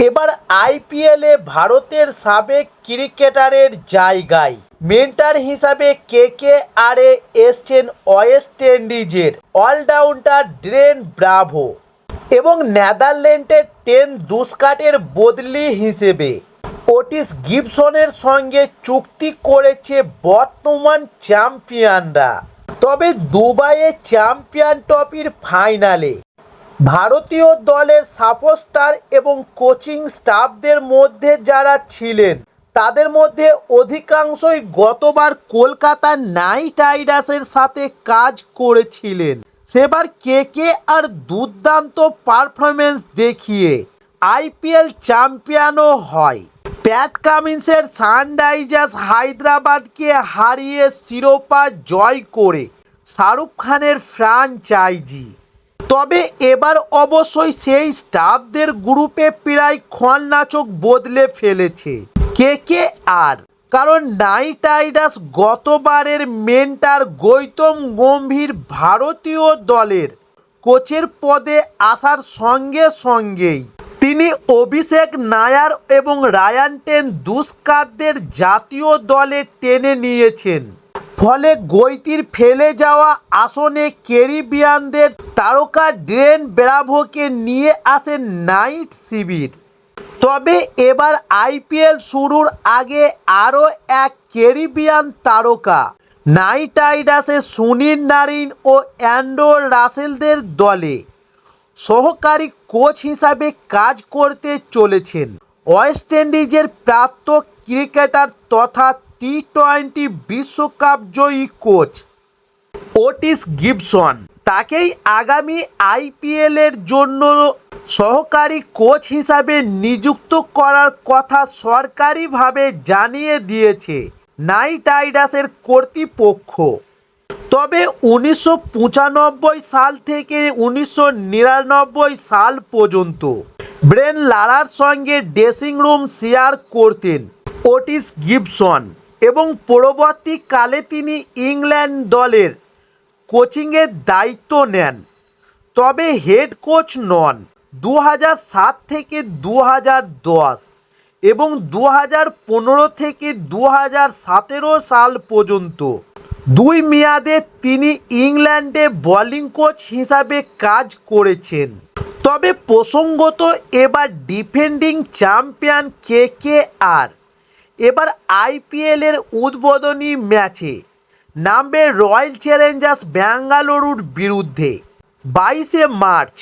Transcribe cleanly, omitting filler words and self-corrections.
এবার আইপিএলে ভারতের সাবেক ক্রিকেটারের জায়গায় মেন্টর হিসাবে কেকেআরে এসছেন ওয়েস্ট ইন্ডিজের অলরাউন্ডার ডেন ব্রাভো এবং নেদারল্যান্ডের টেন দুস্কাটের বদলি হিসেবে ওটিস গিবসনের সঙ্গে চুক্তি করেছে বর্তমান চ্যাম্পিয়নরা। তবে দুবাইয়ে চ্যাম্পিয়ন ট্রফির ফাইনালে ভারতীয় দলের সাপোর্টার এবং কোচিং স্টাফদের মধ্যে যারা ছিলেন তাদের মধ্যে অধিকাংশই গতবার কলকাতা নাইট রাইডার্সের সাথে কাজ করেছিলেন। সেবার কেকেআর দুর্দান্ত পারফরমেন্স দেখিয়ে আইপিএল চ্যাম্পিয়নও হয়। প্যাট কামিন্সের সানরাইজার্স হায়দ্রাবাদকে হারিয়ে শিরোপা জয় করে শাহরুখ খানের ফ্র্যাঞ্চাইজি। তবে এবার অবশ্যই সেই স্টাফদের গ্রুপে প্রায় খলনায়ক বদলে ফেলেছে কেকেআর, কারণ নাইট রাইডার্স গতবারের মেন্টর গৌতম গম্ভীর ভারতীয় দলের কোচের পদে আসার সঙ্গে সঙ্গেই তিনি অভিষেক নায়ার এবং রায়ান টেন্ডুলকারদের জাতীয় দলে টেনে নিয়েছেন। ফলে গৈতির ফেলে যাওয়া আসনে ক্যারিবিয়ানদের তারকা ডেন ব্রাভোকে নিয়ে আসেন নাইট শিবির। তবে এবার আইপিএল শুরুর আগে আরও এক ক্যারিবিয়ান তারকা নাইট রাইডার্সের সুনীল নারিন ও অ্যান্ড্রে রাসেলদের দলে সহকারী কোচ হিসাবে কাজ করতে চলেছেন ওয়েস্ট ইন্ডিজের প্রাক্তন ক্রিকেটার তথা টি-20 বিশ্বকাপ জয়ী কোচ ওটিস গিবসন। তাকেই আগামী আইপিএলের জন্য সহকারী কোচ হিসাবে নিযুক্ত করার কথা সরকারিভাবে জানিয়ে দিয়েছে নাইট রাইডার্সের কর্তৃপক্ষ। তবে 1995 সাল থেকে 1999 সাল পর্যন্ত ব্রেন লারার সঙ্গে ড্রেসিং রুম শেয়ার করতেন ওটিস গিবসন এবং পরবর্তীকালে তিনি ইংল্যান্ড দলের কোচিংয়ের দায়িত্ব নেন, তবে হেড কোচ নন 2007 থেকে 2010 এবং 2015 থেকে 2017 সাল পর্যন্ত। দুই মেয়াদে তিনি ইংল্যান্ডে বোলিং কোচ হিসাবে কাজ করেছেন। তবে প্রসঙ্গত, এবার ডিফেন্ডিং চ্যাম্পিয়ন কেকেআর এবার আইপিএলের উদ্বোধনী ম্যাচে নামবে রয়্যাল চ্যালেঞ্জার্স ব্যাঙ্গালুরুর বিরুদ্ধে 22শে মার্চ।